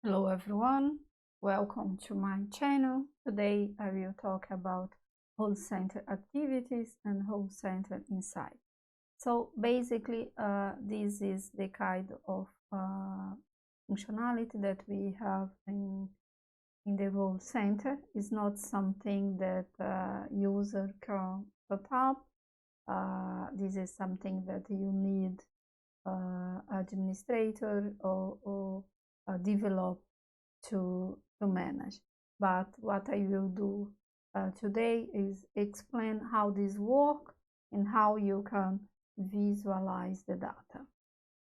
Hello everyone, welcome to my channel. Today I will talk about whole center activities and whole center insight. So basically this is the kind of functionality that we have in the role center. It's not something that user can set up. This is something that you need administrator or develop to manage. But what I will do today is explain how this works and how you can visualize the data.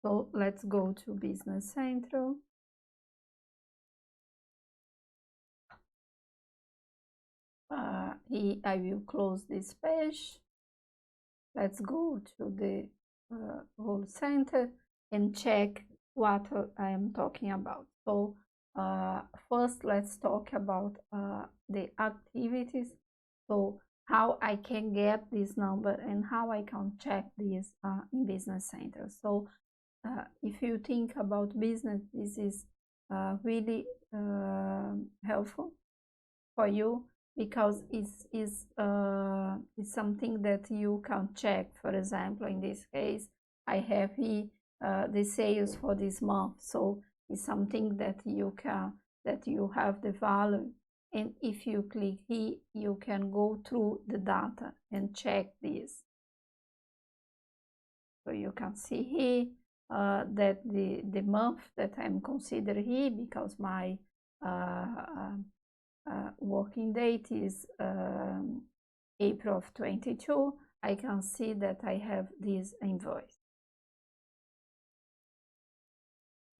So let's go to Business Central. Here I will close this page. Let's go to the whole center and check what I am talking about. So first let's talk about the activities. So how I can get this number and how I can check this in Business Center. So if you think about business, this is really helpful for you because it's something that you can check. For example, in this case, I have here the sales for this month, so it's something that you have the value, and if you click here, you can go through the data and check this. So you can see here that the month that I'm considering here, because my working date is April of 22, I can see that I have this invoice.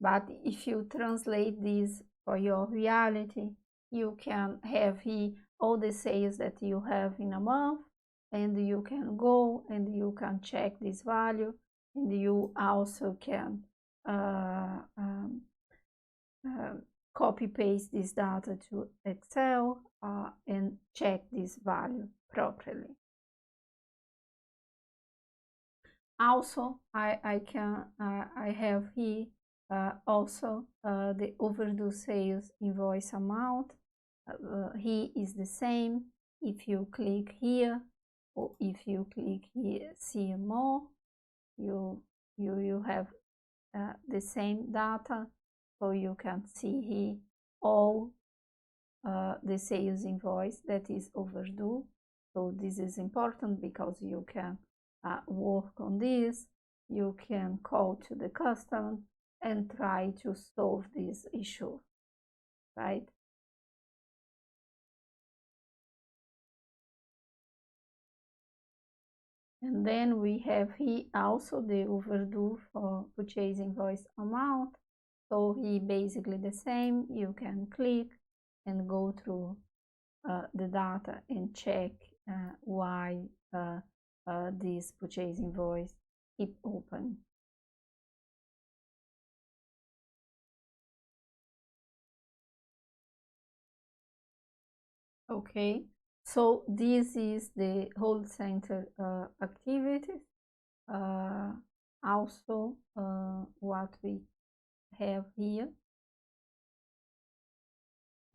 But if you translate this for your reality, you can have here all the sales that you have in a month, and you can go and you can check this value, and you also can copy paste this data to Excel and check this value properly. Also, I have here also the overdue sales invoice amount. Here is the same. If you click here, or if you click here, see more, you have the same data. So you can see here all the sales invoice that is overdue. So this is important because you can work on this. You can call to the customer and try to solve this issue, right? And then we have here also the overdue for purchase invoice amount. So here basically the same. You can click and go through the data and check why this purchase invoice keep open. Okay, so this is the whole center activities. Also, what we have here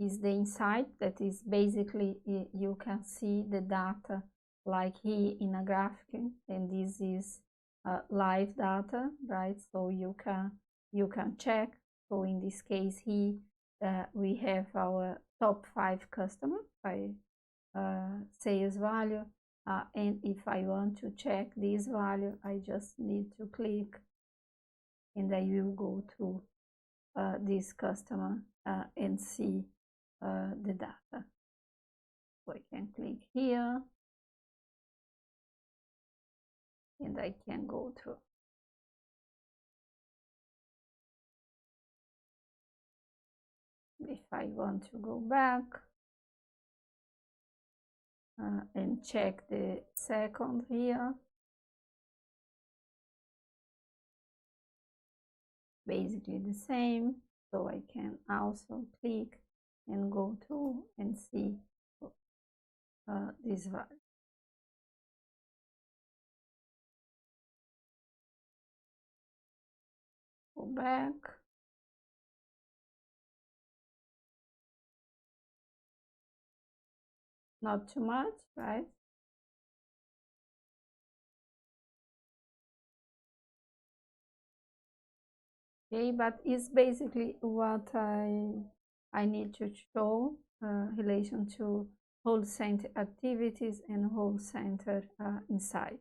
is the insight, that is basically you can see the data like here in a graphic, and this is live data, right? So you can check. So in this case here we have our top 5 customers by sales value, and if I want to check this value, I just need to click and I will go to this customer and see the data. So I can click here and I can go through. If I want to go back and check the second here, basically the same. So I can also click and go through and see this value. Go back not too much, right? Okay, but it's basically what I need to show relation to whole center activities and whole center insight.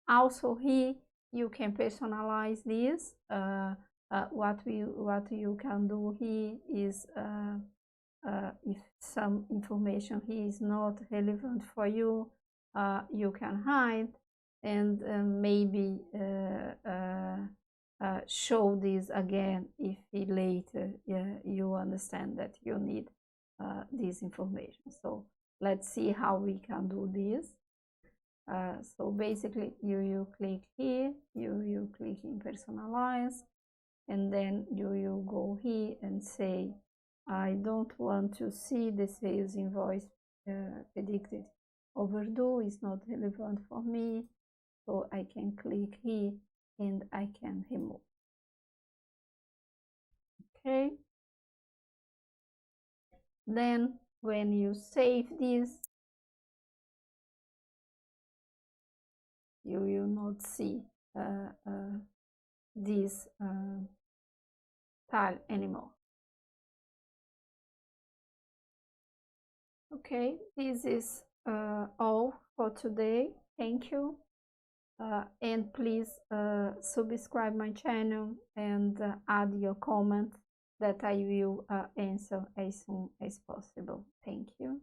Also here you can personalize this. What you can do here is if some information here is not relevant for you, you can hide and maybe show this again if later you understand that you need this information. So let's see how we can do this. So basically you click here, you click in personalize, and then you go here and say, I don't want to see the sales invoice predicted overdue, is not relevant for me. So I can click here and I can remove. Okay. Then when you save this, you will not see this tile anymore. Okay, this is all for today. Thank you. And please subscribe my channel and add your comment that I will answer as soon as possible. Thank you.